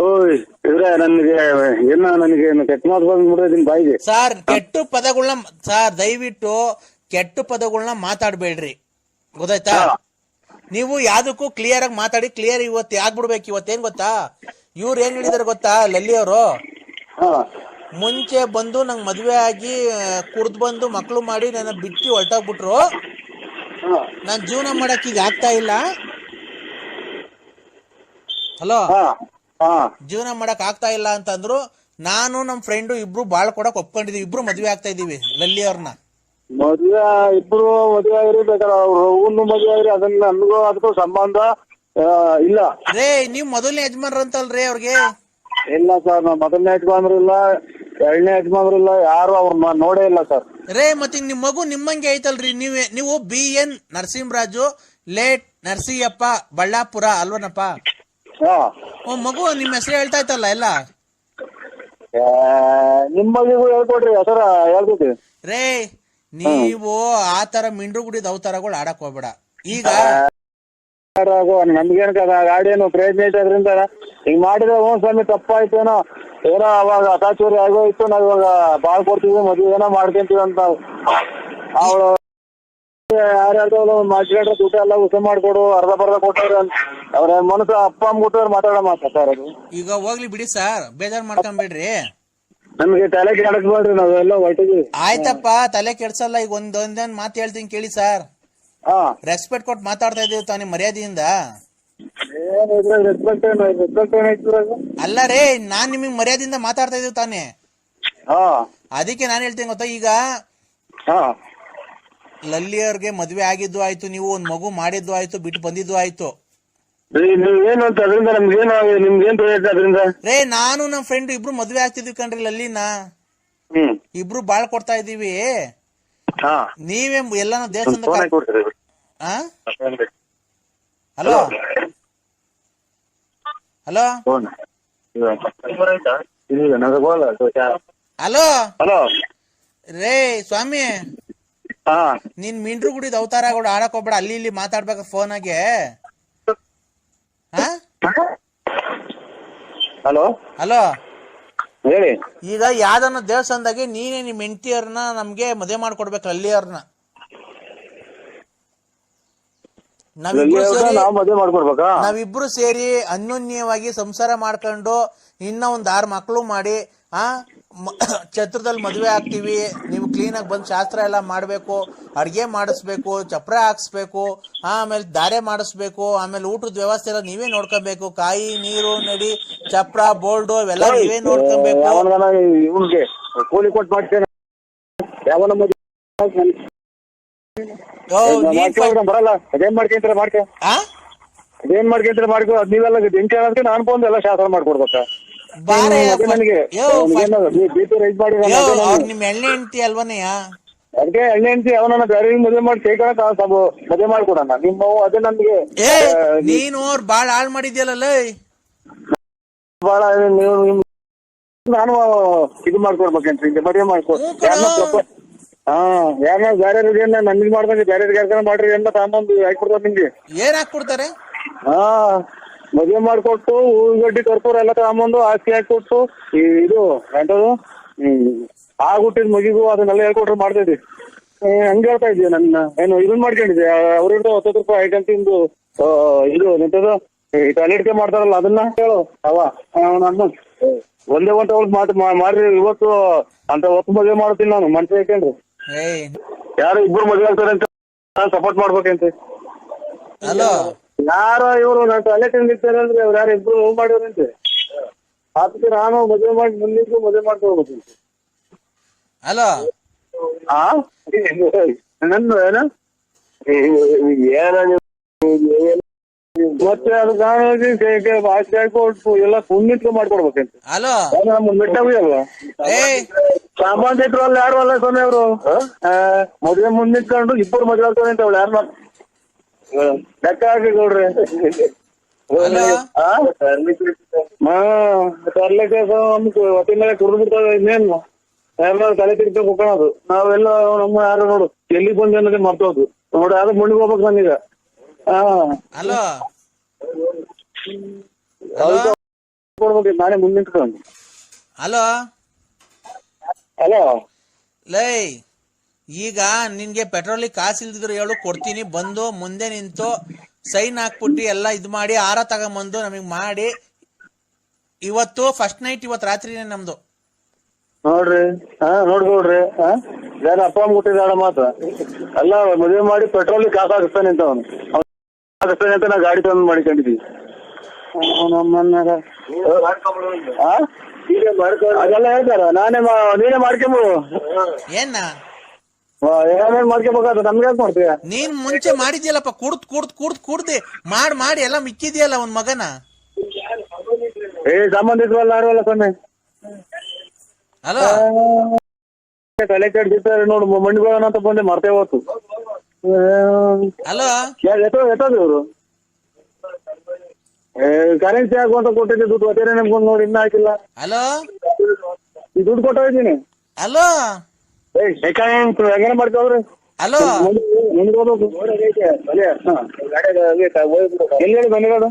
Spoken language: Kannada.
ಓಯ್ ಇವ್ರೆ ನನಗೆ ಕೆಟ್ಟ ಮಾತು ಬಂದ್ಬಿಡ್ತೀನಿ ಬಾಯಿಗೆ. ಸರ್ ದಯವಿಟ್ಟು ಕೆಟ್ಟ ಪದಗಳನ್ನ ಮಾತಾಡ್ಬೇಡ್ರಿ, ಗೊತ್ತಾಯ್ತಾ? ನೀವು ಯಾವ್ದಕ್ಕೂ ಕ್ಲಿಯರ್ ಆಗಿ ಮಾತಾಡಿ, ಕ್ಲಿಯರ್ ಇವತ್ತು ಆಗ್ಬಿಡ್ಬೇಕು. ಇವತ್ತೇನ್ ಗೊತ್ತಾ, ಇವ್ರು ಏನ್ ಹೇಳಿದಾರೆ ಗೊತ್ತಾ, ಲಲ್ಲಿ ಅವರು ಮುಂಚೆ ಬಂದು ನಂಗೆ ಮದ್ವೆ ಆಗಿ ಕುಡ್ದು ಬಂದು ಮಕ್ಳು ಮಾಡಿ ನನ್ನ ಬಿಟ್ಟು ಹೊರಟೋಗ್ಬಿಟ್ರು, ನಾನ್ ಜೀವನ ಮಾಡಕ್ ಈಗ ಆಗ್ತಾ ಇಲ್ಲ. ಹಲೋ, ಜೀವನ ಮಾಡಕ್ ಆಗ್ತಾ ಇಲ್ಲ ಅಂತಂದ್ರು. ನಾನು ನಮ್ ಫ್ರೆಂಡು ಇಬ್ರು ಬಾಳ್ ಕೊಡಕ್ ಒಪ್ಕೊಂಡಿದೀವಿ, ಇಬ್ರು ಮದ್ವೆ ಆಗ್ತಾ ಇದೀವಿ ಲಲ್ಲಿ ಅವ್ರನ್ನ. ಮದ್ವೆ ಇಬ್ರು ಮದ್ವೆ ಆಗಿರಿ, ಬೇಕಾದ್ರೆ ಅವ್ನು ಮದ್ವೆ ಆಗಿರಿ, ಅದನ್ನ ನನ್ಗೂ ಅದಕ್ಕೂ ಸಂಬಂಧ ಇಲ್ಲ. ರೇ, ನೀವ್ ಮೊದಲನೇ ಯಜಮಾನ್ರ ಅಂತಲ್ರಿ ಅವ್ರಿಗೆ? ಇಲ್ಲ ಸರ್, ನಾವ್ ಮೊದಲನೇ ಯಜಮಾನ್ರು ಇಲ್ಲ, ಎರಡನೇ ಯಜಮಾನ್ರು ಇಲ್ಲ, ಯಾರು ಅವ್ರನ್ನ ನೋಡೇ ಇಲ್ಲ ಸರ್. ರೇ, ಮತ್ತೆ ನಿಮ್ ಮಗು ನಿಮ್ಮಂಗೆ ಐತಲ್ರಿ. ನೀವು BN ನರಸಿಂಹರಾಜು ಲೇಟ್ ನರಸಿಯಪ್ಪ ಬಳ್ಳಾಪುರ ಅಲ್ವನಪ್ಪ? ಮಗು ನಿಮ್ ಹೆಸರು ಹೇಳ್ತಾ ಇತ್ತಲ್ಲ ಎಲ್ಲ. ನಿಮ್ ಮಗಿಗೂ ಹೇಳ್ಕೊಡ್ರಿ, ಹೆಸರ ಹೇಳ್ಕೊಡ್ರಿ. ರೇ, ನೀವು ಆತರ ಮಿಂಡ್ರು ಗುಡಿದ ಅವತಾರಗಳು ಆಡಕ್ ಹೋಗ್ಬೇಡ. ಈಗ ನಮ್ಗೇನ್ ಗಾಡಿ ಏನು ಪ್ರಯತ್ನ ಐತೆ, ಅದ್ರಿಂದ ಹಿಂಗ್ ಮಾಡಿದ್ರೆ ಸ್ವಾಮಿ ತಪ್ಪಾಯ್ತೇನೋ, ಏನೋ ಅವಾಗ ಅತಾಚೂರಿ ಆಗೋಯ್ತು, ನಾವ್ ಇವಾಗ ಬಾಳ್ ಕೊಡ್ತೀವಿ, ಮದ್ವೆ ಏನೋ ಮಾಡ್ಕೊಂತೀವಿ ಅಂತ ಅವಳು ಯಾರ್ಯಾರ್ದೋ ಮಾತಾಡ್ರೆ ಊಟ ಎಲ್ಲ ಉಸ ಮಾಡ್ಕೊಡು, ಅರ್ಧ ಬರ್ಧ ಕೊಟ್ಟವ್ರೆ ಅವ್ರ ಮನಸ್ಸು ಅಪ್ಪ ಅಮ್ಮ ಕೊಟ್ಟವ್ರು ಮಾತಾಡೋ ಮಾತಾ ಸರ್ ಅದು. ಈಗ ಹೋಗ್ಲಿ ಬಿಡಿ ಸರ್, ಬೇಜಾರ್ ಮಾಡ್ಕೊಂಬೇಡ್ರಿ. ನಮ್ಗೆ ತಲೆ ಕೆಡಸ್ಬೇಡ್ರಿ, ನಾವೆಲ್ಲ ಹೊರಟಿದ್ವಿ. ಆಯ್ತಪ್ಪ, ತಲೆ ಕೆಡ್ಸಲ್ಲ. ಈಗ ಒಂದೊಂದ್ ಮಾತು ಹೇಳ್ತೀನಿ ಕೇಳಿ ಸರ್. ರೆಸ್ಪೆಕ್ಟ್ ಕೊಟ್ಟು ಮಾತಾಡ್ತಾ ಇದೀವಿ ತಾನೇ, ಮರ್ಯಾದೆಯಿಂದ. ಅಲ್ಲ ರೇ, ನಾನ್ ನಿಮಗ್ ಮರ್ಯಾದೆಯಿಂದ ಮಾತಾಡ್ತಾ ಇದೀವಿ ತಾನೆ, ಅದಕ್ಕೆ ನಾನ್ ಹೇಳ್ತೀನಿ ಗೊತ್ತಾ. ಈಗ ಲಲ್ಲಿ ಅವ್ರಿಗೆ ಮದ್ವೆ ಆಗಿದ್ದು ಆಯ್ತು, ನೀವು ಒಂದ್ ಮಗು ಮಾಡಿದ್ದು ಆಯ್ತು, ಬಿಟ್ಟು ಬಂದಿದ್ದು ಆಯ್ತು. ರೇ, ನಾನು ನಮ್ ಫ್ರೆಂಡ್ ಇಬ್ರು ಮದ್ವೆ ಆಗ್ತಿದ್ವಿ ಕಣ್ರಿ ಲಲ್ಲಿನ. ಇಬ್ರು ಬಾಳ್ ಕೊಡ್ತಾ ಇದೀವಿ. ನೀವೇ ಎಲ್ಲಾನು ದೇವಸ್ಥಾನ. ಹಲೋ ಹಲೋ ಹಲೋ ಹಲೋ ರೇ ಸ್ವಾಮಿ, ನೀನ್ ಮಿಂಡ್ರು ಗುಡಿದ ಅವತಾರಗಳು ಆಡಕ್ ಹೋಗ್ಬೇಡ, ಅಲ್ಲಿ ಇಲ್ಲಿ ಮಾತಾಡ್ಬೇಕ ಫೋನಾಗೆ. ಹಲೋ ಹಲೋ ಹೇಳಿ. ಈಗ ಯಾವ್ದನ್ನ ದೇವಸ್ಥಾನದಾಗೆ ನೀನೇ ನಿಮ್ ಹೆಂಡತಿಯವ್ರನ್ನ ನಮ್ಗೆ ಮದುವೆ ಮಾಡ್ಕೊಡ್ಬೇಕು, ಲಲ್ಲಿ ಅವ್ರನ್ನ. ನಾವಿಬ್ರು ಸೇರಿ ಅನ್ಯೋನ್ಯವಾಗಿ ಸಂಸಾರ ಮಾಡ್ಕೊಂಡು ಇನ್ನ ಒಂದ್ 6 ಮಕ್ಳು ಮಾಡಿ ಛತ್ರದಲ್ಲಿ ಮದ್ವೆ ಆಗ್ತೀವಿ. ನೀವು ಕ್ಲೀನ್ ಆಗಿ ಬಂದ್ ಶಾಸ್ತ್ರ ಎಲ್ಲ ಮಾಡ್ಬೇಕು, ಅಡ್ಗೆ ಮಾಡಿಸ್ಬೇಕು, ಚಪ್ರ ಹಾಕ್ಸ್ಬೇಕು, ಆಮೇಲೆ ದಾರೆ ಮಾಡಿಸ್ಬೇಕು, ಆಮೇಲೆ ಊಟದ ವ್ಯವಸ್ಥೆ ಎಲ್ಲ ನೀವೇ ನೋಡ್ಕೊಬೇಕು. ಕಾಯಿ ನೀರು ನಡಿ ಚಪ್ರ ಬೋಲ್ಡು ಇವೆಲ್ಲ ನೀವೇ ನೋಡ್ಕೊಬೇಕು. ಕೂಲಿ ಕೊಟ್ಟು ಮಾಡ್ತೇನೆ, ಬರಲ್ಲ. ಅದೇನ್ ಮಾಡ್ಕೊಂತಾರೆ ಮಾಡ್ಕೊ, ಅದೇನ್ ಮಾಡ್ಕೊಂತಾರೆ ಮಾಡ್ಕೊ. ಅದ್ ನೀವೆಲ್ಲ ಎಂಟು ಹೇಳೋದಕ್ಕೆ ನಾನು ಬಂದು ಎಲ್ಲ ಶಾಸ್ತ್ರ ಮಾಡ್ಕೊಡ್ಬೇಕಾ? ನನಗೆ BP ರೈಸ್ ಮಾಡಿ ನಿಮ್ ಎಣ್ಣೆ ಹೆಂಡತಿ ಅಲ್ವನೆಯ? ಅದಕ್ಕೆ ಎಣ್ಣೆ ಹೆಂಡತಿ ಅವನನ್ನ ಬೇರೆ ಮದುವೆ ಮಾಡಿ ಸೇರ್ಕೊಳಕ್ ಮದುವೆ ಮಾಡ್ಕೊಡೋಣ. ನಿಮ್ಮ ಅದೇ ನನ್ಗೆ ನೀನು ಅವ್ರು ಬಾಳ ಹಾಳ್ ಮಾಡಿದ್ಯಲ್ಲ. ಬಾಳ ನೀವು ನಾನು ಇದು ಮಾಡ್ಕೊಡ್ಬೇಕಂತ ಮದುವೆ ಮಾಡ್ಕೊಡ್. ಯಾರನ್ನ ಬೇರೆ ನನ್ಗೆ ಮಾಡ್ದಂಗೆ ಬೇರೆ ಯಾರ್ಗಾರ ಮಾಡ್ರಿ ಅಂತ ತಾಂಬಂದು ಹಾಕೊಡ್ತಾರೆ ನಿಮ್ಗೆ. ಏನ್ ಹಾಕೊಡ್ತಾರೆ? ಮದುವೆ ಮಾಡ್ಕೊಟ್ಟು ಹೂಗಡ್ಡಿ ಕರ್ಪೂರ ಎಲ್ಲ ತಗೊಂಬಂದು ಆಸ್ತಿ ಹಾಕೊಟ್ಟು ಇದು ಎಂಟದು ಆಗ್ಬಿಟ್ಟಿದ್ ಮಗಿಗೂ ಅದನ್ನೆಲ್ಲ ಹೇಳ್ಕೊಟ್ರೆ ಮಾಡ್ತಿದ್ವಿ. ಹಂಗ ಹೇಳ್ತಾ ಇದೀಯ ನನ್ನ ಏನು ಇದನ್ ಮಾಡ್ಕೊಂಡಿದ್ದೆ. ಅವ್ರಿರ್ದು 10 ರೂಪಾಯಿ ಐಟಂತಿಂದು ಇದು ಎಂತದು ಟಾಯ್ಲೆಟ್ಗೆ ಮಾಡ್ತಾರಲ್ಲ ಅದನ್ನ ಹೇಳು. ನನ್ನ ಒಂದೇ ಮಾಡ್ರಿ ಇವತ್ತು ಅಂತ ಹೊತ್ತು ಮದುವೆ ಮಾಡ್ತೀನಿ ನಾನು. ಮನ್ಸ ಹಾಕೊಂಡ್ರಿ ಯಾರು ಇಬ್ರು ಮದುವೆ ಆಗ್ತಾರೆ ಅಂತ ನಾನು ಸಪೋರ್ಟ್ ಮಾಡ್ಬೇಕಂತ. ಯಾರೋ ಇವ್ರು ನಾನು ಟಾಯ್ಲೆಟ್ ನಿಲ್ತಾರೆ ಅಂದ್ರೆ ಅವ್ರು ಯಾರು ಇಬ್ರು ಮಾಡಿದ್ರಂತೆ. ಅದಕ್ಕೆ ನಾನು ಮದುವೆ ಮಾಡಿ ಮುಂದಿದ್ದು ಮದುವೆ ಮಾಡ್ಕೋಬೇಕಂತ. ಹಲೋ ನನ್ನ ಮತ್ತೆ ಅದಕ್ಕೆ ಆಸ್ತಿ ಹಾಕೊಟ್ಟು ಎಲ್ಲ ಪುಣ್ಯಕ್ಕೆ ಮಾಡ್ಕೊಡ್ಬೇಕಂತ. ನಮ್ಮ ಮೆಟ್ಟಾಗಿ ಅಲ್ವಾ ಸಾಮಾನ್ಯರು ಅಲ್ಲ, ಯಾರು ಅಲ್ಲ ಸ್ವಾಮಿ ಅವರು. ಮದುವೆ ಮುಂದೆ ನಿಂತ್ಕೊಂಡು ಇಬ್ಬರು ಮದುವೆ ಆಗ್ತದೆ ಅಂತ ಅವಳು ಯಾರು ಲೆಕ್ಕ ಹಾಕಿ ಕೊಡ್ರಿ. ತರ್ಲಿಕ್ಕೆ ಹೊಟ್ಟೆ ಮೇಲೆ ಕುಡಿದು ಬಿಡ್ತಾವೆ. ಇನ್ನೇನು ಎಲ್ಲ ತಲೆ ತಿರ್ಗಿ ಹೋಗೋಣದು. ನಾವೆಲ್ಲ ನಮ್ಮ ಯಾರು ನೋಡು ಎಲ್ಲಿ ಬಂದು ಅನ್ನೋದೇ ಮರ್ತೋದು ನೋಡಿ. ಯಾವ್ದು ಮುಂಡಿಗೆ ಹೋಗ್ಬೇಕು ನಾನೀಗ. ಹಲೋ ಕೊಡ್ಬೇಕು ನಾನೇ ಮುಂದೆ ನಿಂತ್ಕೊಂಡು. ಹಲೋ ಹಲೋ ಲೈ, ಈಗ ನಿನ್ಗೆ ಪೆಟ್ರೋಲಿಗೆ ಕಾಸು ಇಲ್ದಿದ್ರು ಹೇಳು, ಕೊಡ್ತೀನಿ. ಬಂದು ಮುಂದೆ ನಿಂತು ಸೈನ್ ಹಾಕ್ಬಿಟ್ಟು ಎಲ್ಲ ಇದ್ ಮಾಡಿ ಆರ ತಗೊಂಬಂದು ನಮಗ್ ಮಾಡಿ. ಇವತ್ತು ಫಸ್ಟ್ ನೈಟ್, ಇವತ್ತು ರಾತ್ರಿನೇ ನಮ್ದು. ನೋಡ್ರಿ ನೋಡ್ಕೊಡ್ರಿ ಯಾರ ಅಪ್ಪ ಅಮ್ಮ ಕೊಟ್ಟಿದ್ದಾಳ ಮಾತ್ರ ಎಲ್ಲ ಮದುವೆ ಮಾಡಿ ಪೆಟ್ರೋಲಿಗೆ ಕಾಸು ಹಾಕಿಸ್ತಾನೆ ಅಂತ ಅವನು ಹಾಕಿಸ್ತಾನೆ ಅಂತ ನಾ ಗಾಡಿ ತಂದು ಮಾಡಿಕೊಂಡಿದ್ದೀವಿ. ಅದೆಲ್ಲ ಹೇಳ್ತಾರ ನೀನೇ ಮಾಡ್ಕೊಂಬೋದು. ಏನ ಏನೇನ್ ಮಾಡ್ಕೋಬೇಕಾದ ನಮ್ಗೆ ಯಾಕೆ ಮಾಡ್ತೀಯ? ನೀನ್ ಮುಂಚೆ ಮಾಡಿದ್ಯಲ್ಲಪ್ಪ, ಕುಡ್ದೆ ಮಾಡಿ ಎಲ್ಲ ಮಿಕ್ಕಿದ್ಯಲ್ಲ ಒಂದ್ ಮಗನ. ಸಂಬಂಧಿಕರಲ್ಲ ಯಾರಲ್ಲ ಸೊನ್ನೆ ಹಲೋ ತಲೆ ಕೆಡ್ಸಿರ್ತಾರೆ ನೋಡು. ಮಂಡಿಗೋಣ ಅಂತ ಬಂದೆ ಮರ್ತೇ ಹೋತು. ಹಲೋ ಎತ್ತೋದು ಇವರು ಕರೆನ್ಸಿ ಹಾಕುವಂತ ಕೊಟ್ಟಿದ್ದೆ ದುಡ್ಡು ಅದೇನೆ ನಮ್ಗೊಂದು ನೋಡಿ ಇನ್ನ ಹಾಕಿಲ್ಲ. ಹಲೋ ಈ ದುಡ್ಡು ಕೊಟ್ಟೋಗಿದ್ದೀನಿ. ಹಲೋ ಹೆಂಗಾರ ಮಾಡ್ಕೋವ್ರಿ. ಹಲೋ ಮುಂದೆ ಹೋಗ್ಬೇಕು. ಎಲ್ಲಿ ಹೇಳಿ ಬಂದಿರೋದು?